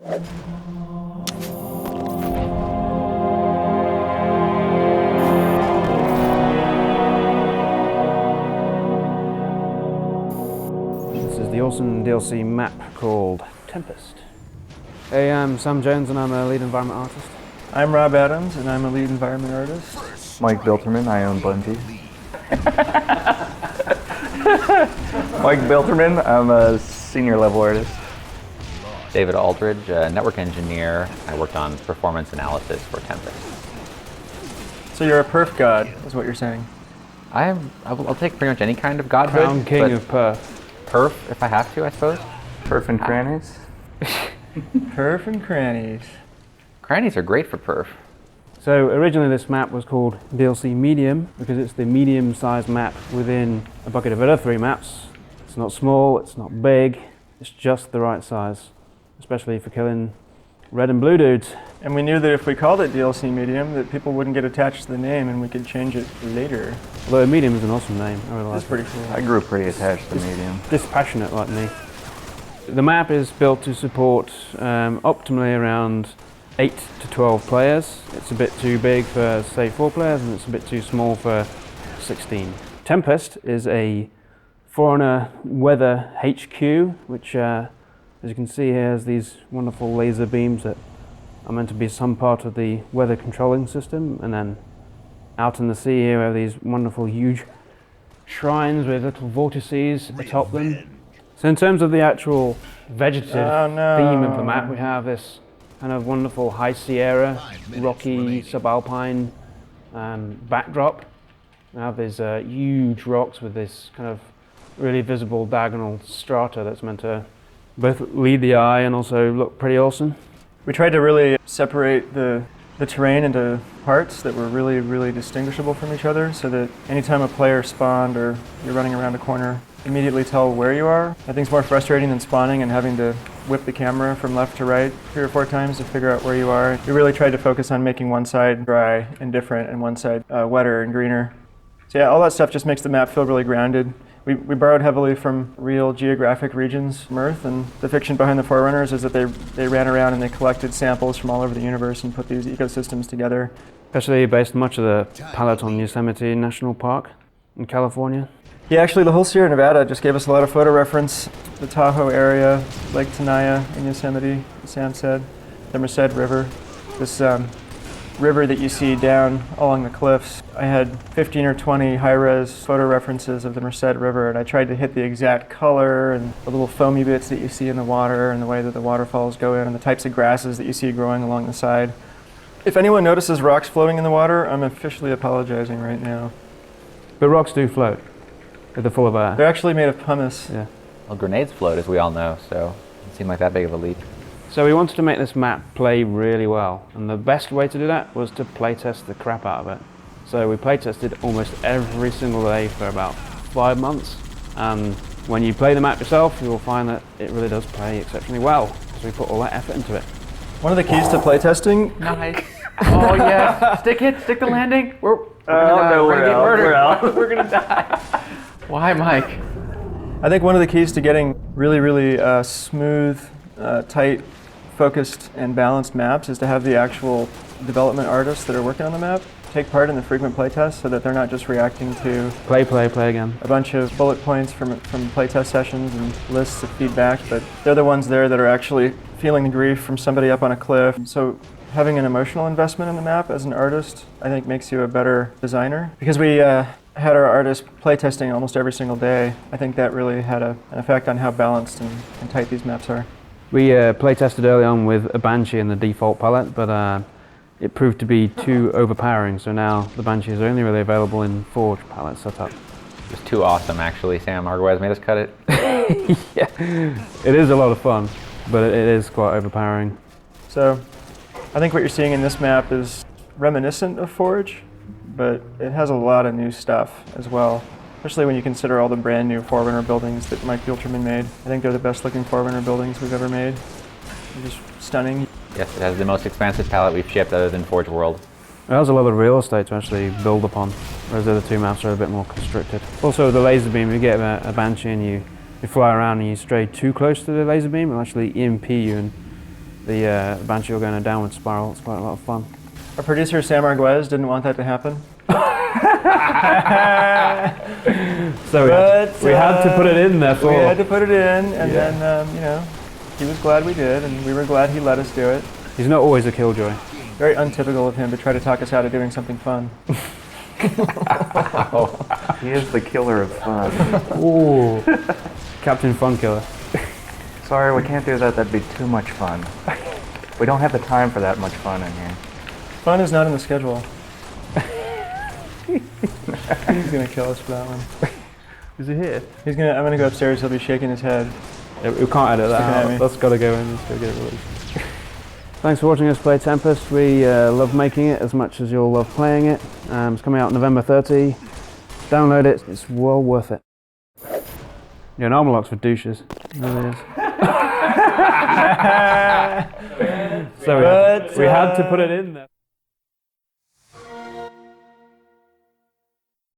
This is the awesome DLC map called Tempest. Hey, I'm Sam Jones and I'm a lead environment artist. I'm Rob Adams and I'm a lead environment artist. Mike Bilterman, I own Bungie. Mike Bilterman, I'm a senior level artist. David Aldridge, a network engineer. I worked on performance analysis for Tempest. So you're a perf god, is what you're saying? I'll take pretty much any kind of godhood. Crown King of Perf. Perf, if I have to, I suppose. Perf and crannies. Perf and crannies. Crannies are great for perf. So originally this map was called DLC Medium because it's the medium-sized map within a bucket of other 3 maps. It's not small, it's not big, it's just the right size, especially for killing red and blue dudes. And we knew that if we called it DLC Medium, that people wouldn't get attached to the name and we could change it later. Although Medium is an awesome name, I really like That's pretty cool. I grew pretty attached to medium. Dispassionate like me. The map is built to support optimally around 8 to 12 players. It's a bit too big for, say, 4 players, and it's a bit too small for 16. Tempest is a Foreigner weather HQ, which, as you can see here, has these wonderful laser beams that are meant to be some part of the weather controlling system. And then out in the sea here, we have these wonderful, huge shrines with little vortices atop them. So in terms of the actual vegetative theme of the map, we have this kind of wonderful high Sierra, rocky, subalpine backdrop. We have these huge rocks with this kind of really visible diagonal strata that's meant to both lead the eye and also look pretty awesome. We tried to really separate the terrain into parts that were really, really distinguishable from each other so that anytime a player spawned or you're running around a corner, immediately tell where you are. I think it's more frustrating than spawning and having to whip the camera from left to right 3 or 4 times to figure out where you are. We really tried to focus on making one side dry and different and one side wetter and greener. So yeah, all that stuff just makes the map feel really grounded. We borrowed heavily from real geographic regions from Earth, and the fiction behind the Forerunners is that they ran around and they collected samples from all over the universe and put these ecosystems together. Especially based much of the palette on Yosemite National Park in California. Yeah, actually the whole Sierra Nevada just gave us a lot of photo reference. The Tahoe area, Lake Tenaya in Yosemite, as Sam said, the Merced River. This river that you see down along the cliffs. I had 15 or 20 high-res photo references of the Merced River, and I tried to hit the exact color and the little foamy bits that you see in the water and the way that the waterfalls go in and the types of grasses that you see growing along the side. If anyone notices rocks floating in the water, I'm officially apologizing right now. But rocks do float if they're full of air. They're actually made of pumice. Yeah. Well, grenades float, as we all know, so it didn't seem like that big of a leap. So we wanted to make this map play really well, and the best way to do that was to playtest the crap out of it. So we playtested almost every single day for about 5 months, and when you play the map yourself, you will find that it really does play exceptionally well, so we put all that effort into it. One of the keys to playtesting. Nice. Oh yeah, stick the landing. We're gonna die. Why, Mike? I think one of the keys to getting really, really smooth, tight, focused, and balanced maps is to have the actual development artists that are working on the map take part in the frequent playtests so that they're not just reacting to Play again. a bunch of bullet points from playtest sessions and lists of feedback, but they're the ones there that are actually feeling the grief from somebody up on a cliff. So having an emotional investment in the map as an artist, I think makes you a better designer. Because we had our artists playtesting almost every single day, I think that really had an effect on how balanced and tight these maps are. We playtested early on with a Banshee in the default palette, but it proved to be too overpowering, so now the Banshee is only really available in Forge palette setup. It was too awesome, actually. Sam Argowez made us cut it. Yeah, it is a lot of fun, but it is quite overpowering. So I think what you're seeing in this map is reminiscent of Forge, but it has a lot of new stuff as well, especially when you consider all the brand new Forerunner buildings that Mike Bilterman made. I think they're the best looking Forerunner buildings we've ever made. They're just stunning. Yes, it has the most expansive palette we've shipped other than Forge World. It has a lot of real estate to actually build upon, whereas the other 2 maps are a bit more constricted. Also the laser beam, if you get a Banshee and you fly around and you stray too close to the laser beam, it'll actually EMP you and the Banshee will go in a downward spiral. It's quite a lot of fun. Our producer Sam Arguez didn't want that to happen. So we had to put it in there for. We had to put it in, and then he was glad we did, and we were glad he let us do it. He's not always a killjoy. Very untypical of him to try to talk us out of doing something fun. He is the killer of fun. Ooh, Captain Fun Killer. Sorry, we can't do that. That'd be too much fun. We don't have the time for that much fun in here. Fun is not in the schedule. He's gonna kill us for that one. Is he here? I'm gonna go upstairs. He'll be shaking his head. Yeah, we can't edit that out. That's got to go in. Let's go get it released. Thanks for watching us play Tempest. We love making it as much as you'll love playing it. It's coming out November 30. Download it. It's well worth it. Yeah, an armor lock's for douches. It really is. So we had to put it in there.